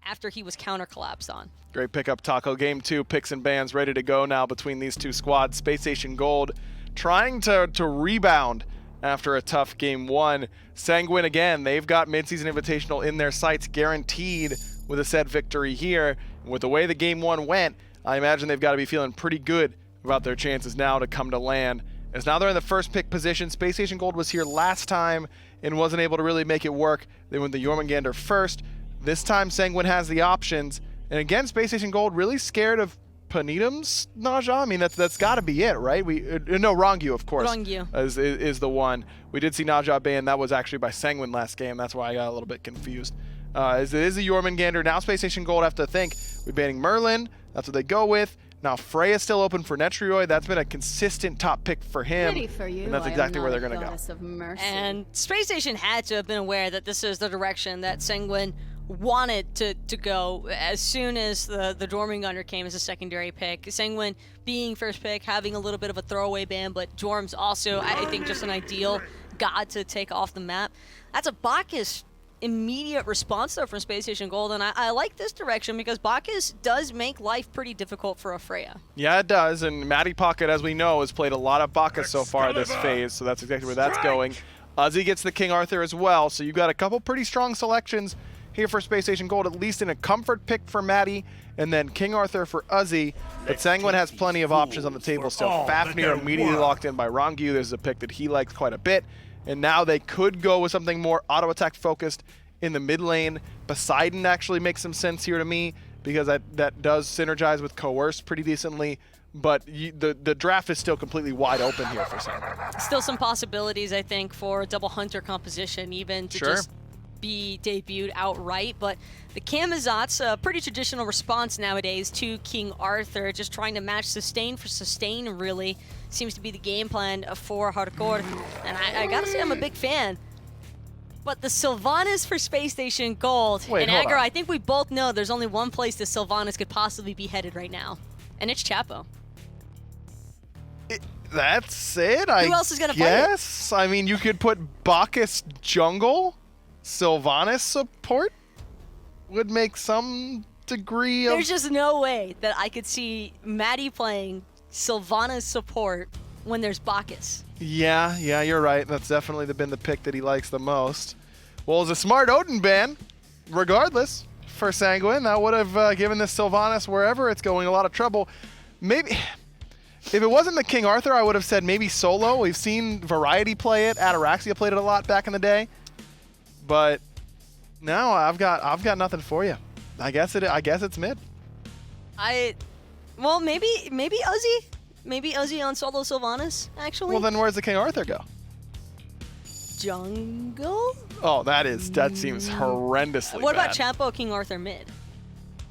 after he was counter-collapsed on. Great pickup, Taco. Game 2, picks and bans ready to go now between these two squads. Space Station Gold trying to rebound after a tough Game 1. Sanguine, again, they've got mid-season invitational in their sights, guaranteed with a set victory here. And with the way the Game 1 went, I imagine they've got to be feeling pretty good about their chances now to come to land. As now they're in the first pick position. Space Station Gold was here last time and wasn't able to really make it work. They went the Jormungandr first. This time Sanguine has the options. And again, Space Station Gold really scared of Panitom's nausea. I mean, that's got to be it, right? No, Ronngyu, of course. Ronngyu is the one. We did see nausea banned. That was actually by Sanguine last game. That's why I got a little bit confused. As it is the Jormungandr. Now Space Station Gold have to think. We're banning Merlin. That's what they go with. Now Freya's still open for Netrioid. That's been a consistent top pick for him. For you, and that's exactly where they're going to go. And Space Station had to have been aware that this is the direction that Sanguine wanted to go as soon as the Jormungandr came as a secondary pick. Sanguine being first pick, having a little bit of a throwaway ban, but Jorm's also, I think, just an ideal god to take off the map. That's a Bacchus immediate response though from Space Station Gold, and I like this direction because Bacchus does make life pretty difficult for a Freya. Yeah, it does, and Mattypocket, as we know, has played a lot of Bacchus so far this phase, so that's exactly where that's going. Uzzy gets the King Arthur as well, so you've got a couple pretty strong selections here for Space Station Gold, at least in a comfort pick for Matty, and then King Arthur for Uzzy. But Sanguine has plenty of options on the table still. Fafnir immediately locked in by Ronngyu. This is a pick that he likes quite a bit. And now they could go with something more auto-attack focused in the mid lane. Poseidon actually makes some sense here to me because that does synergize with Coerce pretty decently. But the draft is still completely wide open here for Sanguine. Still some possibilities, I think, for a double Hunter composition, even to just be debuted outright. But the Camazotz, a pretty traditional response nowadays to King Arthur, just trying to match sustain for sustain, really seems to be the game plan for Jarcorrr. And I gotta say, I'm a big fan. But the Sylvanus for Space Station Gold, and Aggro, I think we both know there's only one place the Sylvanus could possibly be headed right now, and it's Chapo. That's it, I guess. Who else is gonna play it? I mean, you could put Bacchus jungle, Sylvanus support would make some degree of... There's just no way that I could see Matty playing Sylvanus support when there's Bacchus. Yeah, you're right. That's definitely been the pick that he likes the most. Well, it's a smart Odin ban, regardless, for Sanguine. That would have given this Sylvanus, wherever it's going, a lot of trouble. Maybe... If it wasn't the King Arthur, I would have said maybe solo. We've seen Variety play it. Ataraxia played it a lot back in the day. But now I've got nothing for you. I guess it's mid. Well, maybe Uzzy. Maybe Uzzy on solo Sylvanus, actually. Well, then where's the King Arthur go? Jungle? Oh, that seems horrendously What bad. about Chapo King Arthur mid?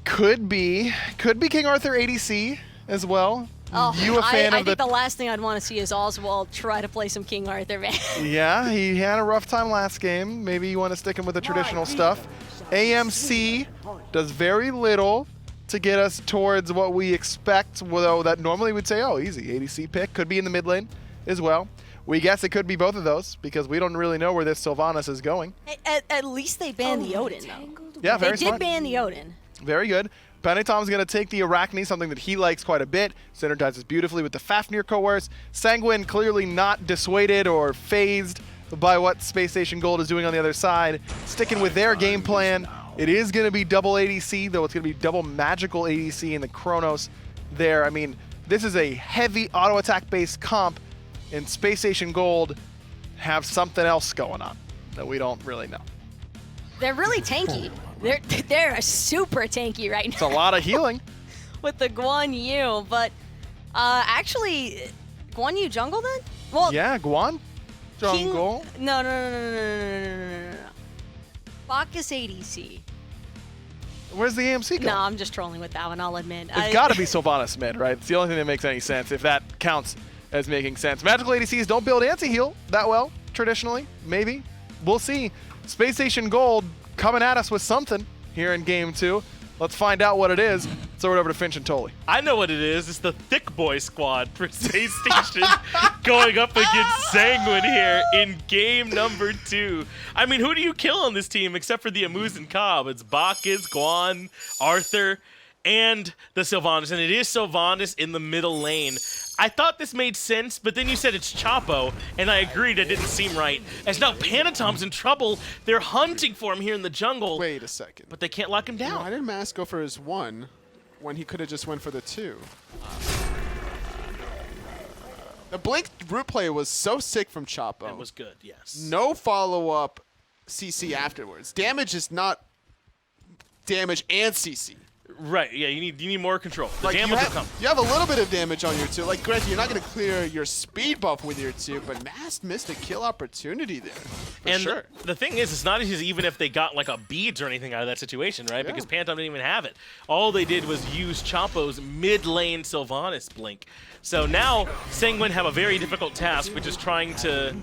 Could be King Arthur ADC as well. Oh, I think the last thing I'd want to see is Oswaald try to play some King Arthur, man. Yeah, he had a rough time last game. Maybe you want to stick him with the traditional stuff. AMC does very little to get us towards what we expect, though that normally we'd say, oh, easy, ADC pick. Could be in the mid lane as well. We guess it could be both of those because we don't really know where this Sylvanus is going. At least they banned the Odin, though. Yeah, very smart. They did ban the Odin. Very good. Panitom's going to take the Arachne, something that he likes quite a bit. Synergizes beautifully with the Fafnir Coerce. Sanguine clearly not dissuaded or phased by what Space Station Gold is doing on the other side. Sticking with their game plan. It is going to be double ADC, though it's going to be double magical ADC in the Chronos there. I mean, this is a heavy auto-attack based comp, and Space Station Gold have something else going on that we don't really know. They're really tanky. They're super tanky right now. It's a lot of healing. With the Guan Yu, but actually, Guan Yu jungle then? Well, yeah, Guan jungle. No. Bacchus ADC. Where's the AMC going? No, I'm just trolling with that one, I'll admit. It's got to be Sylvanus mid, right? It's the only thing that makes any sense, if that counts as making sense. Magical ADCs don't build anti-heal that well, traditionally. Maybe. We'll see. Space Station Gold coming at us with something here in Game 2. Let's find out what it is. throw it over to Finch and Tully. I know what it is. It's the thick boy squad for Space Station going up against Sanguine here in game number 2. I mean, who do you kill on this team except for the Muzen Cobb? It's Bacchus, Guan, Arthur, and the Sylvanus. And it is Sylvanus in the middle lane. I thought this made sense, but then you said it's Chapo, and I agreed it didn't seem right. As now Panitom's in trouble. They're hunting for him here in the jungle. Wait a second. But they can't lock him down. Why did Mask go for his 1 when he could have just went for the 2? The Blink root play was so sick from Chapo. That was good, yes. No follow-up CC afterwards. Damage is not damage and CC. Right, yeah, you need more control. The Like damage will come. you have a little bit of damage on your 2. Like, granted, you're not going to clear your speed buff with your 2, but Mask missed a kill opportunity there. For And sure. the thing is, it's not as even if they got like a beads or anything out of that situation, right? Yeah. Because Panitom didn't even have it. All they did was use Chapo's mid-lane Sylvanus blink. So now Sanguine have a very difficult task, which is trying to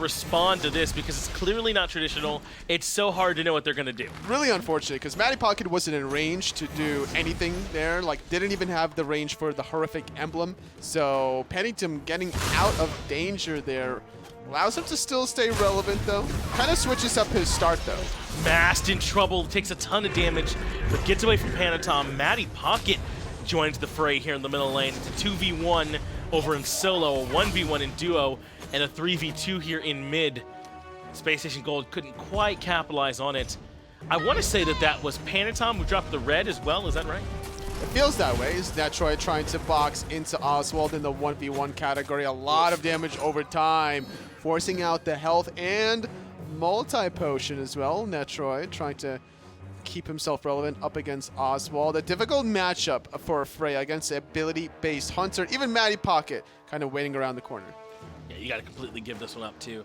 respond to this because it's clearly not traditional. It's so hard to know what they're going to do. Really unfortunate because Mattypocket wasn't in range to do anything there. Like, didn't even have the range for the horrific emblem. So Panitom getting out of danger there allows him to still stay relevant though. Kind of switches up his start though. Mast in trouble, takes a ton of damage, but gets away from Panitom. Mattypocket joins the fray here in the middle lane. It's a 2v1 over in solo, a 1v1 in duo, and a 3v2 here in mid. Space Station Gold couldn't quite capitalize on it. I want to say that was Panitom who dropped the red as well, is that right? It feels that way. Is Netrioid trying to box into Oswaald in the 1v1 category. A lot of damage over time, forcing out the health and multi-potion as well. Netrioid trying to keep himself relevant up against Oswaald. A difficult matchup for Freya against the ability-based hunter. Even Mattypocket kind of waiting around the corner. Yeah, you got to completely give this one up too.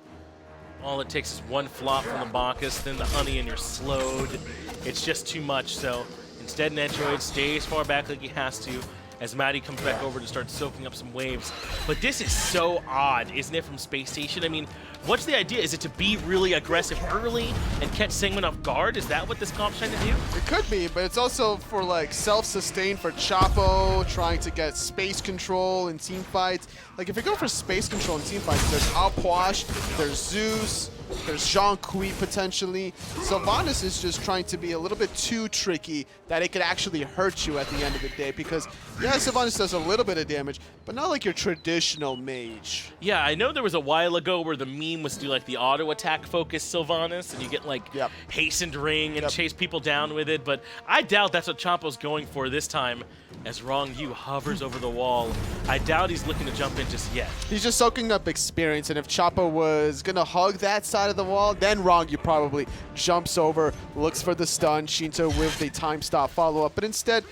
All it takes is one flop from the Bacchus, then the honey, and you're slowed. It's just too much, so instead Netrioid stays far back like he has to as Matty comes back over to start soaking up some waves. But this is so odd, isn't it, from Space Station? I mean, what's the idea? Is it to be really aggressive early and catch Sanguine off guard? Is that what this comp's trying to do? It could be, but it's also for like self-sustain for Chapo, trying to get space control in team fights. Like if you go for space control in team fights, there's Alpoash, there's Zeus, there's Jean-Kui potentially. Sylvanus is just trying to be a little bit too tricky that it could actually hurt you at the end of the day because, yeah, Sylvanus does a little bit of damage, but not like your traditional mage. Yeah, I know there was a while ago where the meme was to do like the auto attack focused Sylvanus and you get like hastened ring and chase people down with it, but I doubt that's what Chapo's going for this time as Ronngyu hovers over the wall. I doubt he's looking to jump in just yet. He's just soaking up experience, and if Chapo was gonna hug that side of the wall, then Ronngyu probably jumps over, looks for the stun, Sheento with the time stop follow-up, but instead,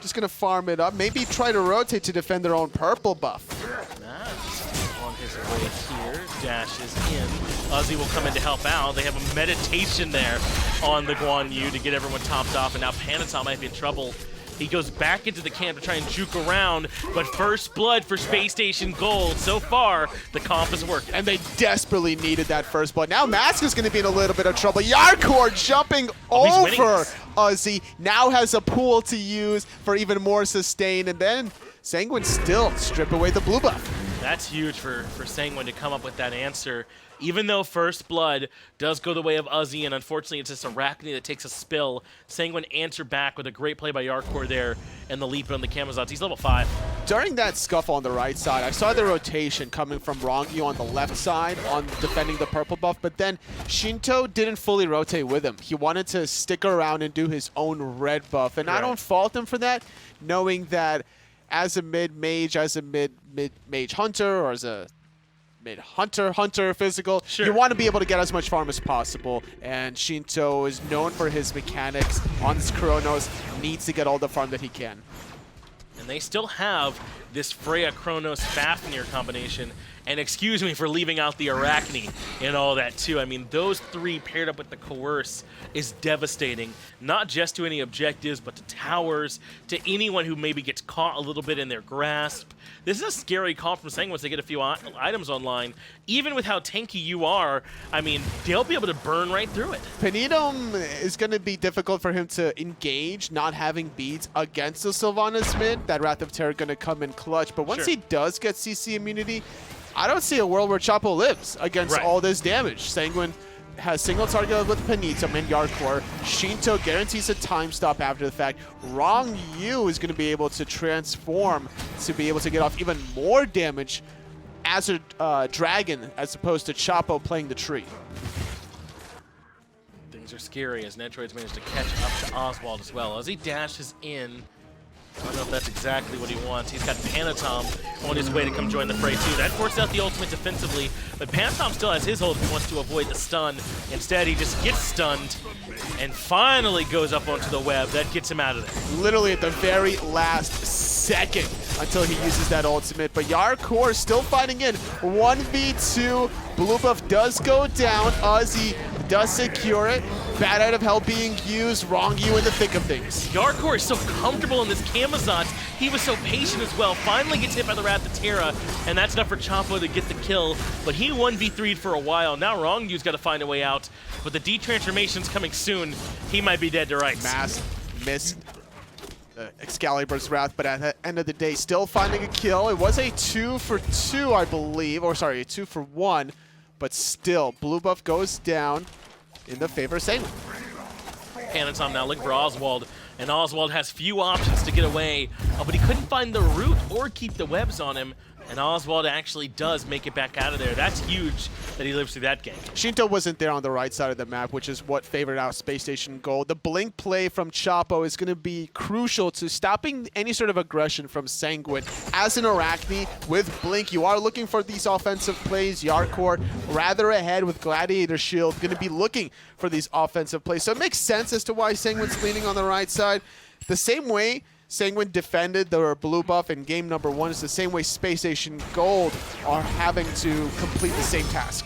just gonna farm it up, maybe try to rotate to defend their own purple buff. On his way here, dashes in. Uzzy will come in to help out. They have a meditation there on the Guan Yu to get everyone topped off, and now Panitom might be in trouble. He goes back into the camp to try and juke around, but first blood for Space Station Gold. So far, the comp is working. And they desperately needed that first blood. Now Mask is going to be in a little bit of trouble. Jarcorrr jumping over Uzzy. Now has a pool to use for even more sustain. And then Sanguine still strip away the blue buff. That's huge for Sanguine to come up with that answer. Even though First Blood does go the way of Uzzy, and unfortunately it's just Arachne that takes a spill, Sanguine answer back with a great play by Jarcorrr there, and the leap on the Camazotz. He's level 5. During that scuffle on the right side, I saw the rotation coming from Ronngyu on the left side on defending the purple buff, but then Sheento didn't fully rotate with him. He wanted to stick around and do his own red buff, and I don't fault him for that, knowing that as a mid-mage, as a mid-mage hunter, or as a mid-hunter physical, you want to be able to get as much farm as possible, and Sheento is known for his mechanics on this Chronos, needs to get all the farm that he can. And they still have this Freya Chronos Fafnir combination, And excuse me for leaving out the Arachne and all that too. I mean, those three paired up with the Coerce is devastating, not just to any objectives, but to towers, to anyone who maybe gets caught a little bit in their grasp. This is a scary call from Sanguine once they get a few items online. Even with how tanky you are, I mean, they'll be able to burn right through it. Panitom is going to be difficult for him to engage, not having beads against the Sylvanus mid. That Wrath of Terror going to come in clutch, but once he does get CC immunity, I don't see a world where Chapo lives against all this damage. Sanguine has single target with Panitom and Jarcorrr. Sheento guarantees a time stop after the fact. Ronngyu is going to be able to transform to be able to get off even more damage as a dragon as opposed to Chapo playing the tree. Things are scary as Netrioid's managed to catch up to Oswaald as well. As he dashes in, I don't know if that's exactly what he wants. He's got Panitom on his way to come join the fray too. That forces out the ultimate defensively, but Panitom still has his hold if he wants to avoid the stun. Instead, he just gets stunned and finally goes up onto the web. That gets him out of there. Literally at the very last second until he uses that ultimate, but Jarcorrr still fighting in. 1v2, blue buff does go down. Uzzy does secure it. Bat out of hell being used. Ronngyu in the thick of things. Jarcorrr is so comfortable in this Camazotz. He was so patient as well. Finally gets hit by the Wrath of Terra, and that's enough for Chapo to get the kill. But he 1v3'd for a while. Now Rongyu's got to find a way out. With the detransformations coming soon, he might be dead to rights. Mass missed Excalibur's Wrath, but at the end of the day, still finding a kill. It was a 2 for 2, I believe, or sorry, a 2 for 1, but still, blue buff goes down in the favor of Sanguine. Panitom now looking for Oswaald, and Oswaald has few options to get away, but he couldn't find the route or keep the webs on him, and Oswaald actually does make it back out of there. That's huge that he lives through that game. Sheento wasn't there on the right side of the map, which is what favored out Space Station Gold. The blink play from Chapo is going to be crucial to stopping any sort of aggression from Sanguine. As an Arachne, with blink, you are looking for these offensive plays. Jarcorrr rather ahead with Gladiator Shield, going to be looking for these offensive plays. So it makes sense as to why Sanguine's leaning on the right side. The same way Sanguine defended the blue buff in game number 1 is the same way Space Station Gold are having to complete the same task.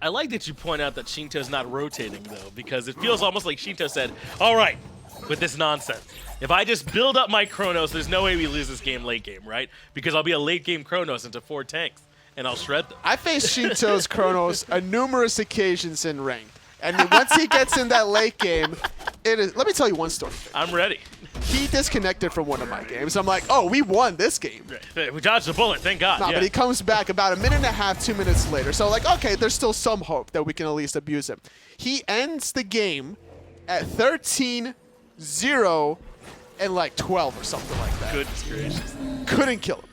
I like that you point out that Sheento's not rotating, though, because it feels almost like Sheento said, all right, with this nonsense, if I just build up my Chronos, there's no way we lose this game late game, right? Because I'll be a late game Chronos into 4 tanks, and I'll shred them. I faced Sheento's Chronos on numerous occasions in ranked. And once he gets in that late game, it is. Let me tell you one story. I'm ready. He disconnected from one of my games. I'm like, oh, we won this game. We dodged the bullet, thank God. Nah, but he comes back about a minute and a half, 2 minutes later. So like, okay, there's still some hope that we can at least abuse him. He ends the game at 13-0 and like 12 or something like that. Goodness gracious. Couldn't kill him.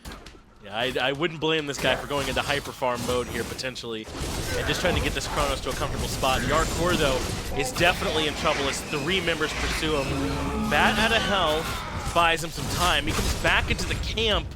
I wouldn't blame this guy for going into hyper farm mode here potentially and just trying to get this Chronos to a comfortable spot. Jarcorrr, though, is definitely in trouble as 3 members pursue him. Bat out of hell buys him some time. He comes back into the camp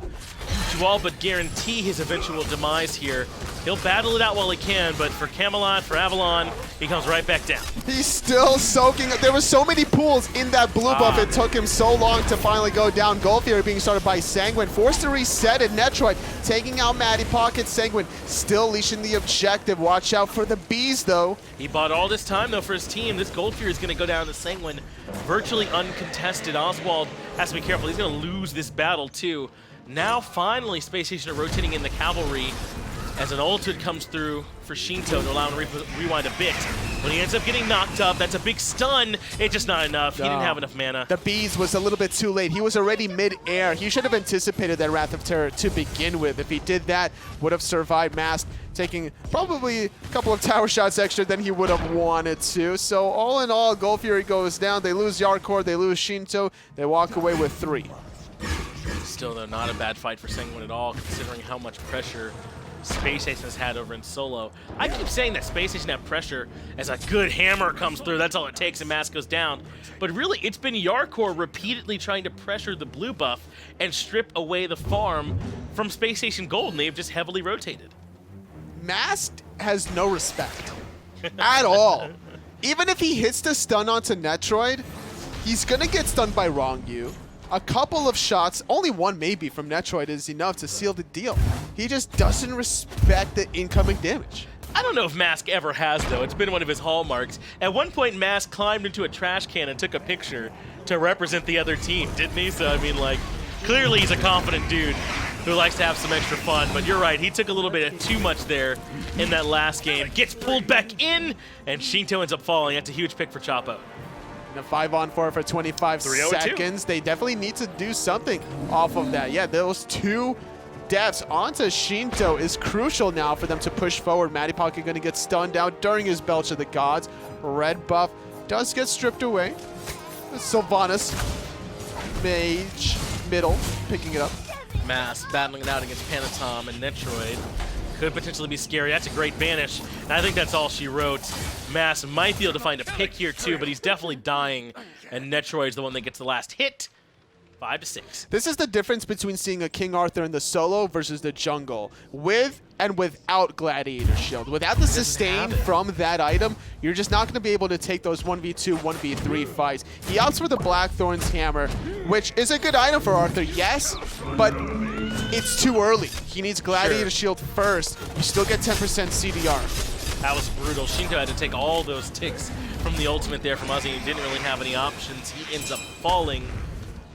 to all but guarantee his eventual demise here. He'll battle it out while he can, but for Camelot, for Avalon, he comes right back down. He's still soaking. There were so many pools in that blue buff. It took him so long to finally go down. Goldfury being started by Sanguine. Forced to reset it. Netrioid taking out Mattypocket. Sanguine still leashing the objective. Watch out for the bees, though. He bought all this time, though, for his team. This Goldfury is going to go down to Sanguine virtually uncontested. Oswaald has to be careful. He's going to lose this battle, too. Now, finally, Space Station are rotating in the cavalry as an ultimate comes through for Sheento to allow him to rewind a bit. When he ends up getting knocked up, that's a big stun. It's just not enough. He didn't have enough mana. The bees was a little bit too late. He was already mid-air. He should have anticipated that Wrath of Terror to begin with. If he did that, would have survived Mask, taking probably a couple of tower shots extra than he would have wanted to. So all in all, Goldfury goes down. They lose Jarcorrr. They lose Sheento. They walk away with 3. Still, though, not a bad fight for Sanguine at all, considering how much pressure Space Station has had over in solo. I keep saying that Space Station have pressure as a good hammer comes through. That's all it takes and Mask goes down. But really, it's been Jarcorrr repeatedly trying to pressure the blue buff and strip away the farm from Space Station Gold, and they've just heavily rotated. Mask has no respect at all. Even if he hits the stun onto Netrioid, he's going to get stunned by Ronngyu. a couple of shots, only one maybe from Netrioid is enough to seal the deal. He just doesn't respect the incoming damage. I don't know if Mask ever has, though. It's been one of his hallmarks. At one point, Mask climbed into a trash can and took a picture to represent the other team, didn't he? So, I mean, like, clearly he's a confident dude who likes to have some extra fun. But you're right, he took a little bit of too much there in that last game. Gets pulled back in, and Sheento ends up falling. That's a huge pick for Chapo. And a 5-on-4 for 25 seconds. They definitely need to do something off of that. Yeah, those 2 deaths onto Sheento is crucial now for them to push forward. Mattypocket going to get stunned out during his Belch of the Gods. Red buff does get stripped away. Sylvanus, mage, middle, picking it up. Mask battling it out against Panitom and Netrioid. Could potentially be scary. That's a great banish. And I think that's all she wrote. Mask might be able to find a pick here too, but he's definitely dying. And Netrioid's the one that gets the last hit. 5-6. This is the difference between seeing a King Arthur in the solo versus the jungle. With and without Gladiator Shield. Without the sustain from that item, you're just not going to be able to take those 1v2, 1v3 fights. He opts for the Blackthorn's Hammer, which is a good item for Arthur, yes, but it's too early. He needs Gladiator Shield first. You still get 10% CDR. That was brutal. Sheento had to take all those ticks from the ultimate there from Uzzy. He didn't really have any options. He ends up falling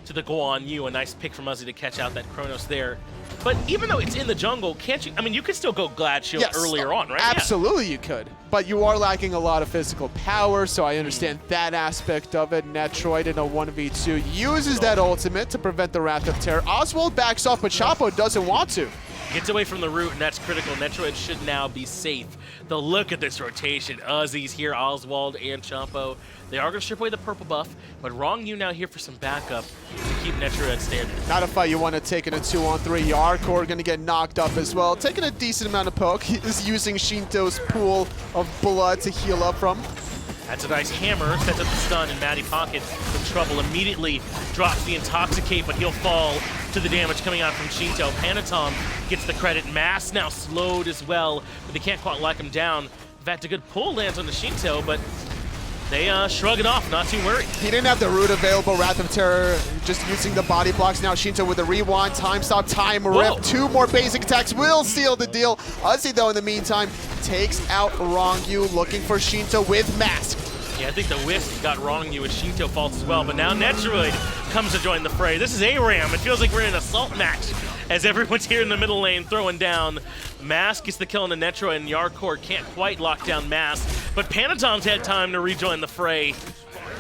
to the Guan. A nice pick from Uzzy to catch out that Chronos there. But even though it's in the jungle, can't you? I mean, you could still go Glad Shield earlier on, right? Absolutely, you could. But you are lacking a lot of physical power, so I understand that aspect of it. Netrioid in a 1v2 uses that ultimate to prevent the Wrath of Terror. Oswaald backs off, but Chapo doesn't want to. Gets away from the root, and that's critical. Netrioid should now be safe. The look at this rotation. Uzzy's here, Oswaald and Chapo. They are going to strip away the purple buff, but Ronngyu now here for some backup to keep Netrioid standing. Not a fight you want to take in a 2-on-3. Jarcorrr going to get knocked up as well. Taking a decent amount of poke. He is using Sheento's pool of blood to heal up from. That's a nice hammer, sets up the stun, and Mattypocket in trouble. Immediately drops the Intoxicate, but he'll fall to the damage coming out from Sheento. Panitom gets the credit. Mass now slowed as well, but they can't quite lock him down. In fact, a good pull lands on the Sheento, but they shrug it off, not too worried. He didn't have the root available. Wrath of Terror just using the body blocks. Now Sheento with a rewind, time stop, time rip. 2 more basic attacks will seal the deal. Uzzy, though, in the meantime, takes out Ronngyu, looking for Sheento with Mask. Yeah, I think the Wisp got Ronngyu and Sheento faults as well, but now Netrioid comes to join the fray. This is ARAM. It feels like we're in an assault match as everyone's here in the middle lane throwing down. Mask gets the kill on the Netrioid, and Jarcorrr can't quite lock down Mask, but Panitom's had time to rejoin the fray.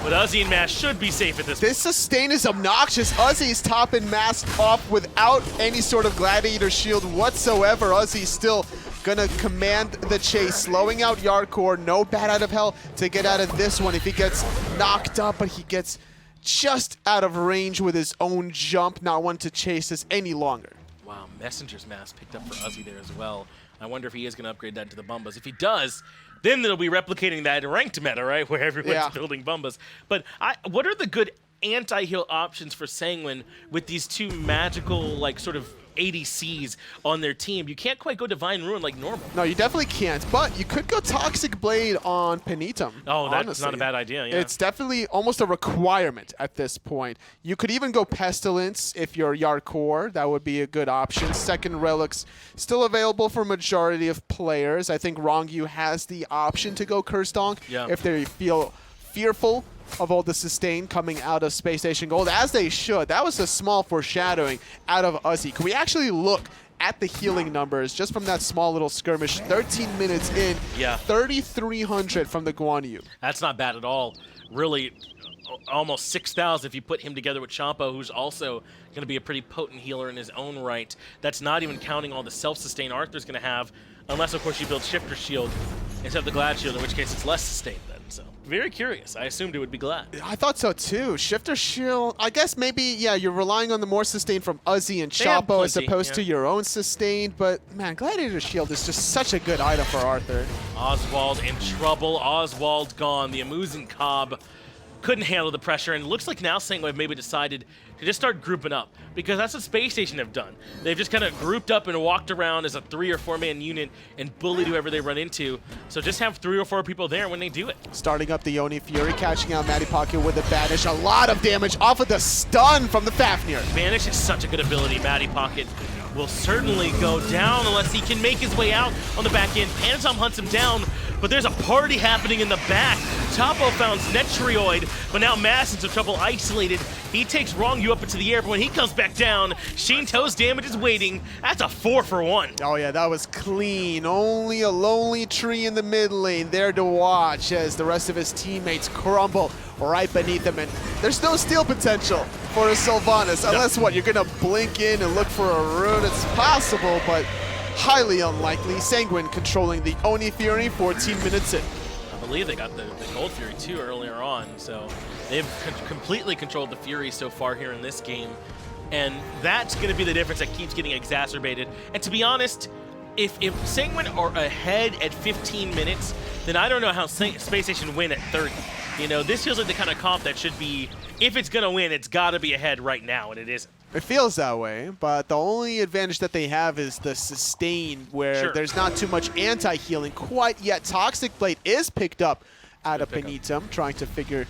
But Uzzy and Mask should be safe at this point. This sustain is obnoxious. Uzzy's topping Mask off without any sort of Gladiator Shield whatsoever. Uzzy's still gonna command the chase, slowing out Jarcorrr. No bat out of hell to get out of this one if he gets knocked up, but he gets just out of range with his own jump, not one to chase this any longer. Wow, Messenger's Mask picked up for Uzzy there as well. I wonder if he is gonna upgrade that into the Bumbas. If he does, then they'll be replicating that ranked meta, right, where everyone's building Bumbas. But what are the good anti-heal options for Sanguine with these 2 magical, like, sort of ADCs on their team? You can't quite go Divine Ruin like normal. No, you definitely can't, but you could go Toxic Blade on Panitom. Oh, that's honestly. not a bad idea, yeah. It's definitely almost a requirement at this point. You could even go Pestilence if you're Jarcorrr. That would be a good option. Second Relic's still available for majority of players. I think Ronngyu has the option to go Curse Donk if they feel fearful of all the sustain coming out of Space Station Gold, as they should. That was a small foreshadowing out of Uzzy. Can we actually look at the healing numbers just from that small little skirmish? 13 minutes in, 3,300 from the Guan. That's not bad at all. Really, almost 6,000 if you put him together with Chapo, who's also going to be a pretty potent healer in his own right. That's not even counting all the self-sustain Arthur's going to have, unless, of course, you build Shifter Shield instead of the Glad Shield, in which case it's less sustained then. So, very curious. I assumed it would be Glad. I thought so too. Shifter Shield, I guess maybe, you're relying on the more sustain from Uzzy and Chapo as opposed to your own sustain, but man, Gladiator Shield is just such a good item for Arthur. Oswaald in trouble. Oswaald gone. The Muzen Cobb couldn't handle the pressure, and it looks like now Sanguine have maybe decided to just start grouping up, because that's what Space Station have done. They've just kind of grouped up and walked around as a 3 or 4 man unit and bullied whoever they run into. So just have 3 or 4 people there when they do it. Starting up the Oni Fury, catching out Mattypocket with a banish. A lot of damage off of the stun from the Fafnir. Banish is such a good ability. Mattypocket will certainly go down unless he can make his way out on the back end. Panitom hunts him down, but there's a party happening in the back. Chapo found Netrioid, but now Mass in some trouble, isolated. He takes Ronngyu up into the air, but when he comes back down, Sheento's damage is waiting. That's a 4 for 1. Oh yeah, that was clean. Only a lonely tree in the mid lane there to watch as the rest of his teammates crumble right beneath him. And there's no steal potential for a Sylvanus, unless what, you're gonna blink in and look for a rune. It's possible, but highly unlikely. Sanguine controlling the Oni Fury 14 minutes in. I believe they got the Gold Fury too earlier on, so they've completely controlled the Fury so far here in this game, and that's going to be the difference that keeps getting exacerbated. And to be honest, if Sanguine are ahead at 15 minutes, then I don't know how Space Station win at 30. You know, this feels like the kind of comp that should be, if it's going to win, it's got to be ahead right now, and it isn't. It feels that way, but the only advantage that they have is the sustain, where there's not too much anti-healing quite yet. Toxic Blade is picked up out of Panitom, trying to figure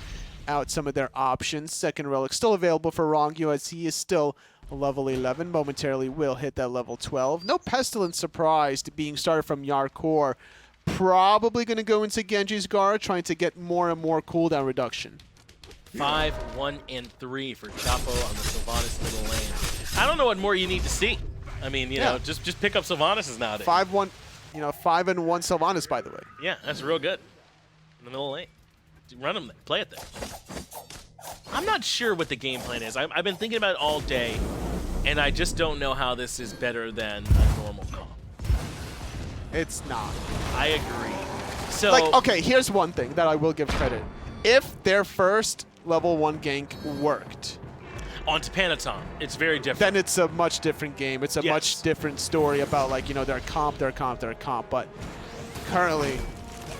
out some of their options. Second Relic still available for Ronngyu, as he is still level 11. Momentarily will hit that level 12. No Pestilence surprised being started from Jarcorrr. Probably going to go into Genji's Guard, trying to get more and more cooldown reduction. 5, 1, and 3 for Chapo on the Sylvanus middle lane. I don't know what more you need to see. I mean, you know, just pick up Sylvanuses nowadays. 5-1, you know, 5-1 Sylvanus, by the way. Yeah, that's real good. In the middle lane. Run them there. Play it there. I'm not sure what the game plan is. I've been thinking about it all day, and I just don't know how this is better than a normal comp. It's not. I agree. So, like, okay, here's one thing that I will give credit. If their first level 1 gank worked onto Panitom, it's very different. Then it's a much different game. It's a much different story about, like, you know, their comp. But currently,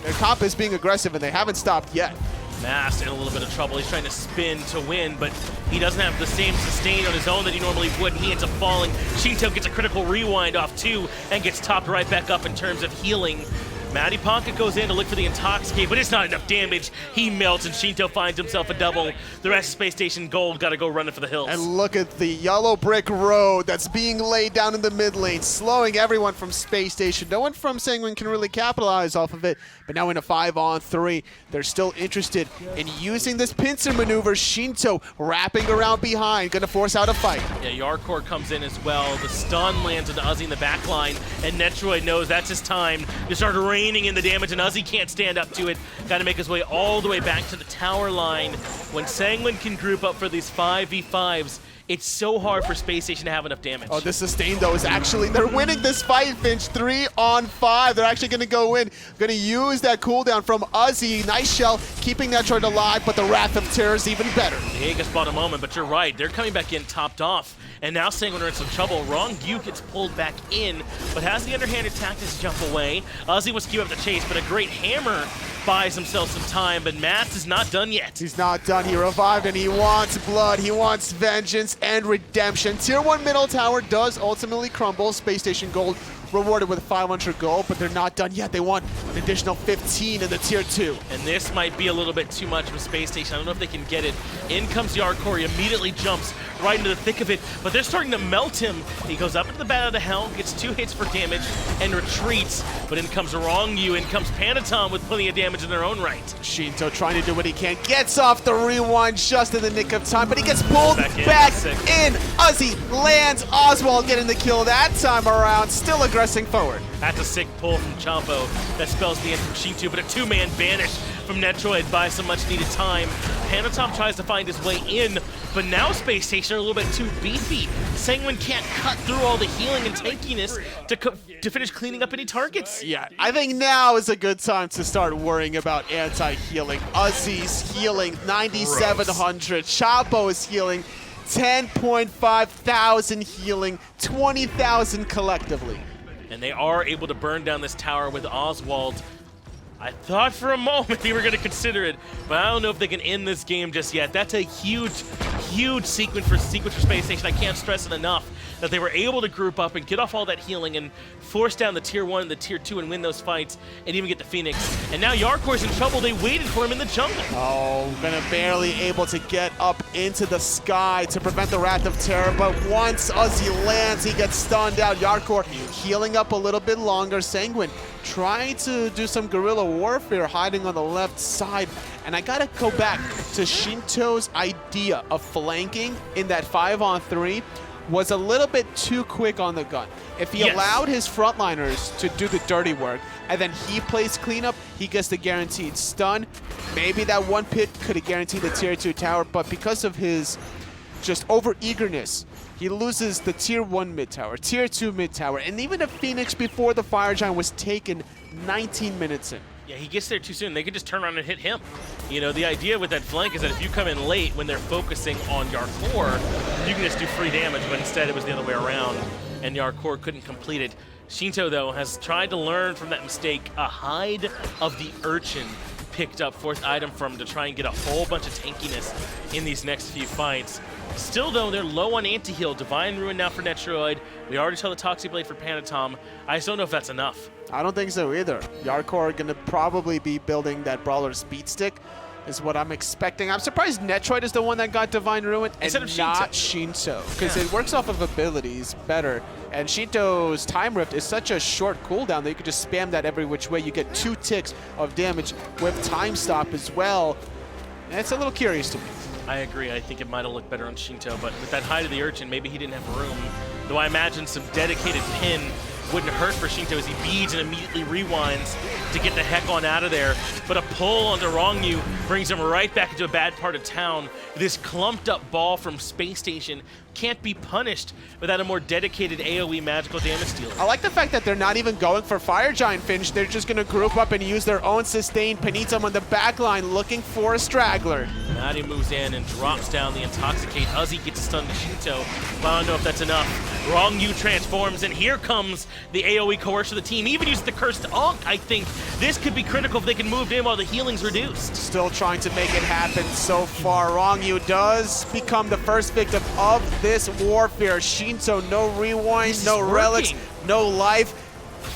their comp is being aggressive, and they haven't stopped yet. Mass in a little bit of trouble. He's trying to spin to win, but he doesn't have the same sustain on his own that he normally would, and he ends up falling. Sheento gets a critical rewind off too, and gets topped right back up in terms of healing. Mattypocket goes in to look for the Intoxicate, but it's not enough damage. He melts, and Sheento finds himself a double. The rest of Space Station Gold got to go running for the hills. And look at the yellow brick road that's being laid down in the mid lane, slowing everyone from Space Station. No one from Sanguine can really capitalize off of it, but now in a 5-on-3, they're still interested in using this pincer maneuver. Sheento wrapping around behind, gonna force out a fight. Yeah, Jarcorrr comes in as well. The stun lands on Uzzy in the back line, and Netrioid knows that's his time to start raining in the damage, and Uzzy can't stand up to it. Got to make his way all the way back to the tower line. When Sanguine can group up for these 5v5s, it's so hard for Space Station to have enough damage. Oh, this sustain, though, is actually, they're winning this fight, Finch. 3-on-5. They're actually going to go in. Going to use that cooldown from Uzzy. Nice shell, keeping Netrioid alive, but the Wrath of Terror is even better. The Aegis bought a moment, but you're right. They're coming back in topped off. And now Sanguine are in some trouble. Ronngyu gets pulled back in, but has the underhanded tactics jump away. Uzzy was queued up the chase, but a great hammer buys himself some time, but Mats is not done yet. He's not done. He revived, and he wants blood. He wants vengeance and redemption. Tier 1 middle tower does ultimately crumble. Space Station Gold rewarded with 500 gold, but they're not done yet. They want an additional 15 in the tier 2. And this might be a little bit too much of a Space Station. I don't know if they can get it. In comes Jarcorrr. He immediately jumps right into the thick of it, but they're starting to melt him. He goes up into the Bat of the Hell, gets 2 hits for damage, and retreats. But in comes Ronngyu, in comes Panitom with plenty of damage in their own right. Sheento trying to do what he can. Gets off the rewind just in the nick of time, but he gets pulled back in. Uzzy lands. Oswaald getting the kill that time around. Still aggressing forward. That's a sick pull from Chapo that spells the end from Sheento, but a 2-man banish from Netrioid buys some much needed time. Panitom tries to find his way in, but now Space Station are a little bit too beefy. Sanguine can't cut through all the healing and tankiness to finish cleaning up any targets. Yeah, I think now is a good time to start worrying about anti-healing. Uzzy's healing 9,700. Chapo is healing 10.5 thousand healing, 20,000 collectively. And they are able to burn down this tower with Oswaald I thought for a moment they were going to consider it, but I don't know if they can end this game just yet. That's a huge, huge sequence for Space Station. I can't stress it enough that they were able to group up and get off all that healing and force down the Tier 1 and the Tier 2 and win those fights and even get the Phoenix. And now Jarcorr's in trouble. They waited for him in the jungle. Oh, gonna barely able to get up into the sky to prevent the Wrath of Terror, but once Uzzy lands, he gets stunned out. Jarcorrr healing up a little bit longer. Sanguine trying to do some guerrilla warfare, hiding on the left side. And I gotta go back to Sheento's idea of flanking in that 5-on-3 was a little bit too quick on the gun. If he allowed his frontliners to do the dirty work, and then he plays cleanup, he gets the guaranteed stun. Maybe that one pit could have guaranteed the Tier 2 tower, but because of his just over-eagerness, he loses the Tier 1 mid tower, Tier 2 mid tower, and even a Phoenix before the Fire Giant was taken 19 minutes in. Yeah, he gets there too soon. They could just turn around and hit him. You know, the idea with that flank is that if you come in late when they're focusing on Jarcorrr, you can just do free damage, but instead it was the other way around, and Jarcorrr couldn't complete it. Sheento, though, has tried to learn from that mistake. A hide of the urchin picked up, fourth item from him to try and get a whole bunch of tankiness in these next few fights. Still, though, they're low on anti-heal. Divine Ruin now for Netrioid. We already saw the Toxic Blade for Panitom. I just don't know if that's enough. I don't think so either. Jarcorrr gonna probably be building that Brawler Speed Stick, is what I'm expecting. I'm surprised Netrioid is the one that got Divine Ruin and not Sheento, because it works off of abilities better. And Sheento's Time Rift is such a short cooldown that you could just spam that every which way. You get 2 ticks of damage with Time Stop as well. And it's a little curious to me. I agree. I think it might have looked better on Sheento, but with that hide of the urchin, maybe he didn't have room. Though I imagine some dedicated pin wouldn't hurt for Sheento as he beads and immediately rewinds to get the heck on out of there. But a pull onto Ronngyu brings him right back into a bad part of town. This clumped up ball from Space Station can't be punished without a more dedicated AoE magical damage dealer. I like the fact that they're not even going for Fire Giant finish. They're just going to group up and use their own sustained. Panitom on the back line looking for a straggler. Matty moves in and drops down the Intoxicate. Uzzy gets stunned to Sheento, but I don't know if that's enough. Ronngyu transforms, and here comes the AoE coerce of the team. Even uses the Cursed Ankh, I think. This could be critical if they can move in while the healing's reduced. Still trying to make it happen so far. Ronngyu does become the first victim of this warfare. Sheento, no rewind, no relics, no life.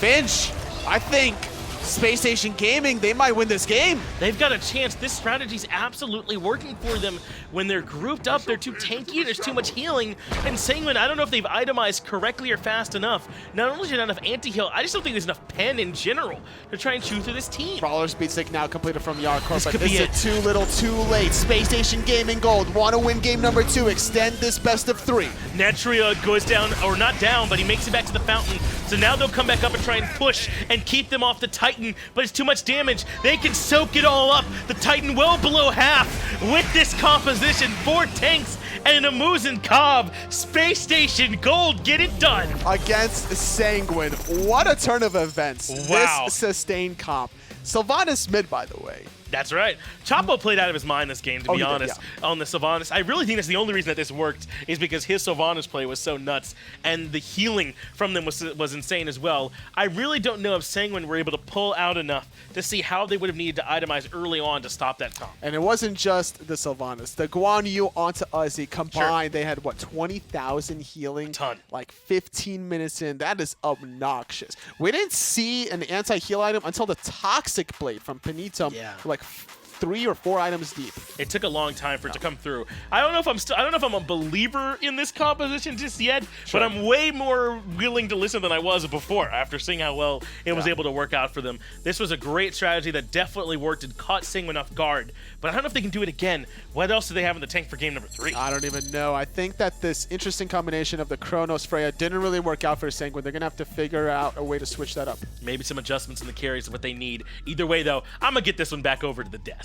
Finch, I think Space Station Gaming, they might win this game. They've got a chance. This strategy's absolutely working for them. When they're grouped up, they're too tanky, there's too much healing. And Sanguine, I don't know if they've itemized correctly or fast enough. Not only is there not enough anti-heal, I just don't think there's enough pen in general to try and chew through this team. Brawler Speed Stick now completed from Jarcorrr, but this is too little too late. Space Station Gaming Gold want to win game number 2, extend this best of 3. Netrioid goes down, or not down, but he makes it back to the fountain. So now they'll come back up and try and push and keep them off the Titan, but it's too much damage. They can soak it all up. The Titan well below half with this composition. 4 tanks and an Muzen Cobb. Space Station Gold, get it done. Against Sanguine. What a turn of events. Wow. This sustained comp. Sylvanus mid, by the way. That's right. Chapo played out of his mind this game, to be honest, on the Sylvanus. I really think that's the only reason that this worked is because his Sylvanus play was so nuts, and the healing from them was insane as well. I really don't know if Sanguine were able to pull out enough to see how they would have needed to itemize early on to stop that comp. And it wasn't just the Sylvanus. The Guan Yu onto Uzzy combined, they had, what, 20,000 healing? A ton. Like 15 minutes in. That is obnoxious. We didn't see an anti-heal item until the Toxic Blade from Panitom. Yeah. Like 3 or 4 items deep. It took a long time for it to come through. I don't know if I'm a believer in this composition just yet, but I'm way more willing to listen than I was before after seeing how well it was able to work out for them. This was a great strategy that definitely worked and caught Sanguine off guard, but I don't know if they can do it again. What else do they have in the tank for game number 3? I don't even know. I think that this interesting combination of the Chronos Freya didn't really work out for Sanguine. They're going to have to figure out a way to switch that up. Maybe some adjustments in the carries is what they need. Either way, though, I'm going to get this one back over to the desk.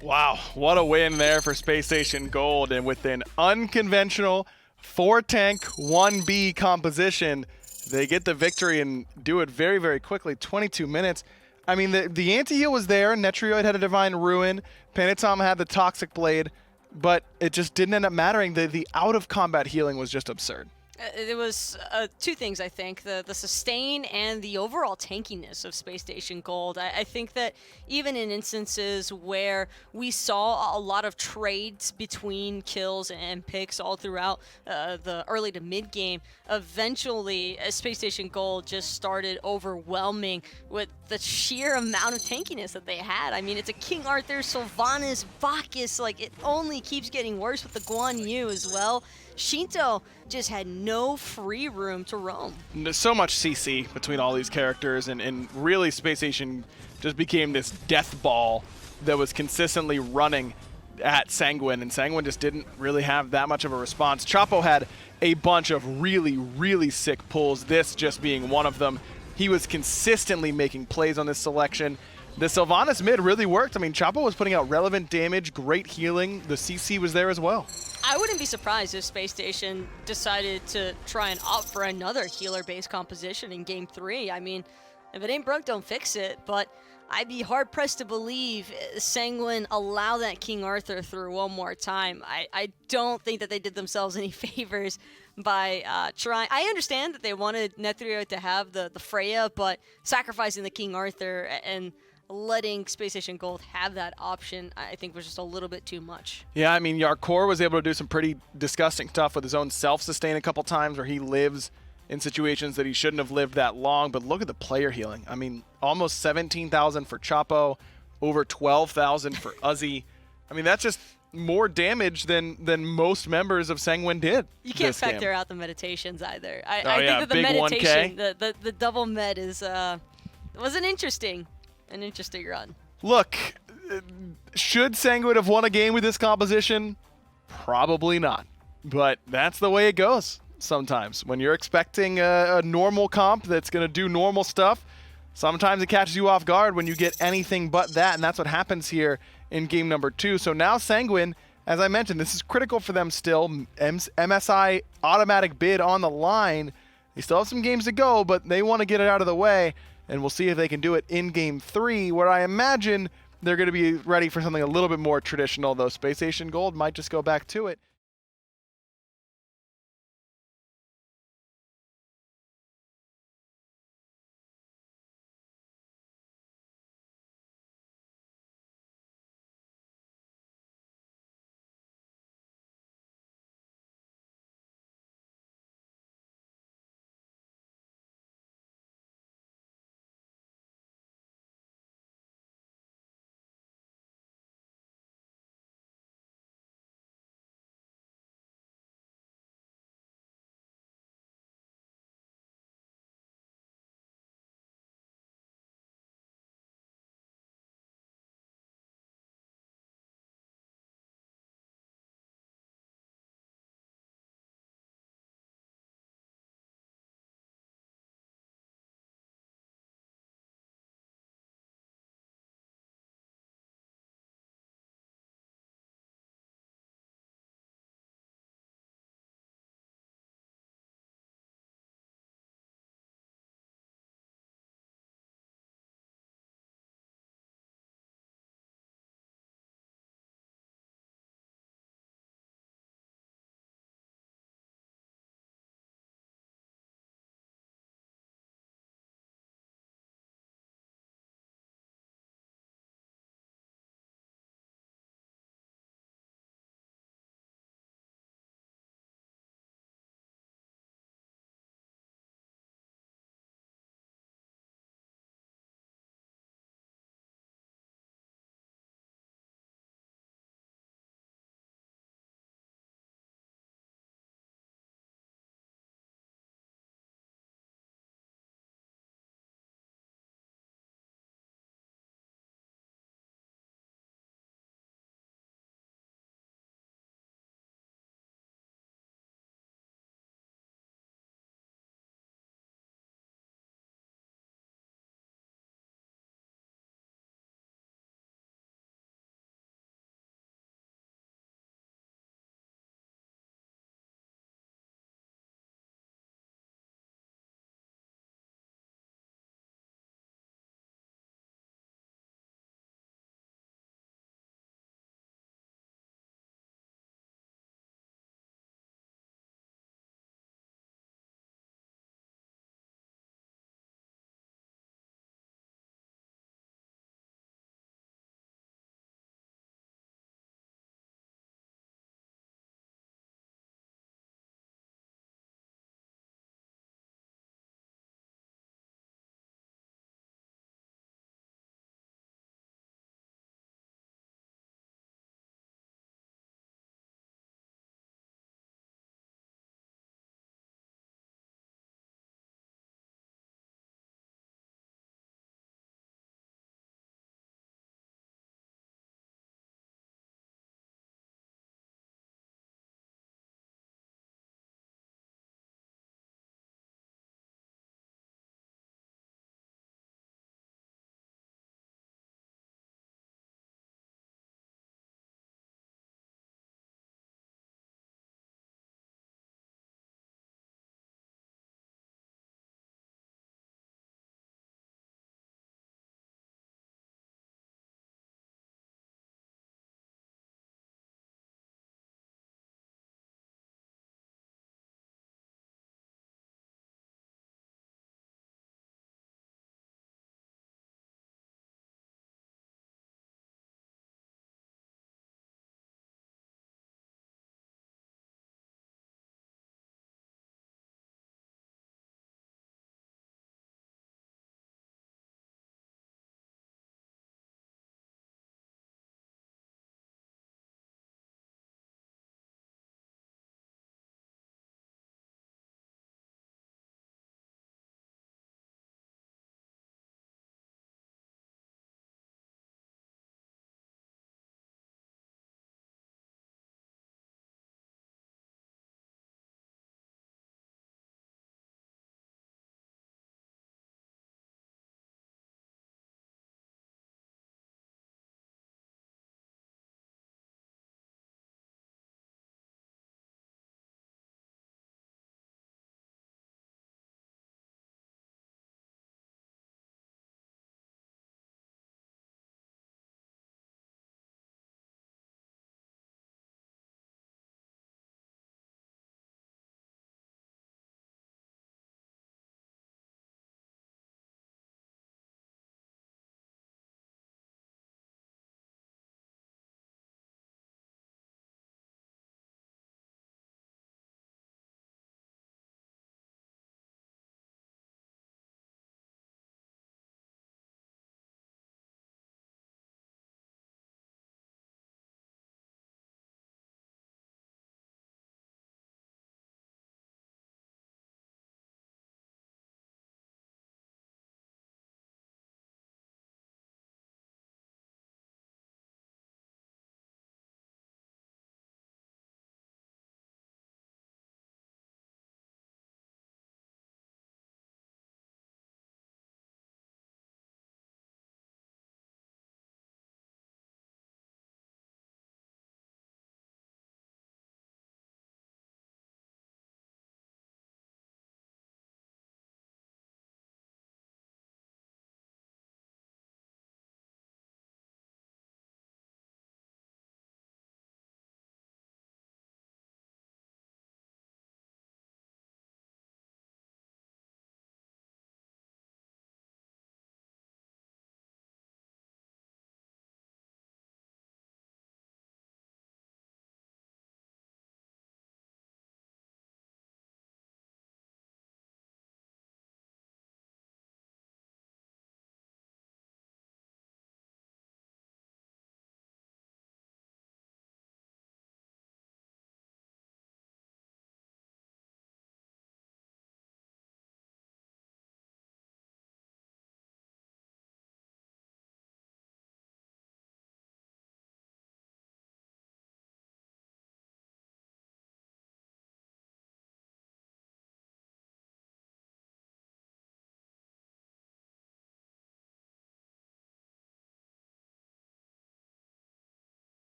Wow, what a win there for Space Station Gold. And with an unconventional 4-tank, 1B composition, they get the victory and do it very, very quickly, 22 minutes. I mean, the anti-heal was there. Netrioid had a Divine Ruin. Panitom had the Toxic Blade, but it just didn't end up mattering. The out-of-combat healing was just absurd. It was two things, I think. The sustain and the overall tankiness of Space Station Gold. I think that even in instances where we saw a lot of trades between kills and picks all throughout the early to mid game, eventually Space Station Gold just started overwhelming with the sheer amount of tankiness that they had. I mean, it's a King Arthur, Sylvanus, Bacchus. Like, it only keeps getting worse with the Guan Yu as well. Sheento just had no free room to roam. So much CC between all these characters, and really Space Station just became this death ball that was consistently running at Sanguine, and Sanguine just didn't really have that much of a response. Chapo had a bunch of really, really sick pulls, this just being one of them. He was consistently making plays on this selection. The Sylvanus mid really worked. I mean, Chapo was putting out relevant damage, great healing. The CC was there as well. I wouldn't be surprised if Space Station decided to try and opt for another healer-based composition in Game 3. I mean, if it ain't broke, don't fix it. But I'd be hard-pressed to believe Sanguine allow that King Arthur through one more time. I don't think that they did themselves any favors by trying. I understand that they wanted Netrioid to have the Freya, but sacrificing the King Arthur and letting Space Station Gold have that option, I think, was just a little bit too much. Yeah, I mean, Jarcorrr was able to do some pretty disgusting stuff with his own self-sustain a couple times where he lives in situations that he shouldn't have lived that long, but look at the player healing. I mean, almost 17,000 for Chapo, over 12,000 for Uzzy. I mean, that's just more damage than most members of Sanguine did. You can't factor out the meditations either. I think yeah, that the big meditation, 1K. the double med was an interesting run. Look, should Sanguine have won a game with this composition? Probably not. But that's the way it goes sometimes. When you're expecting a normal comp that's going to do normal stuff, sometimes it catches you off guard when you get anything but that, and that's what happens here in game number 2. So now Sanguine, as I mentioned, this is critical for them still. MSI automatic bid on the line. They still have some games to go, but they want to get it out of the way. And we'll see if they can do it in Game 3, where I imagine they're going to be ready for something a little bit more traditional, though Space Station Gold might just go back to it.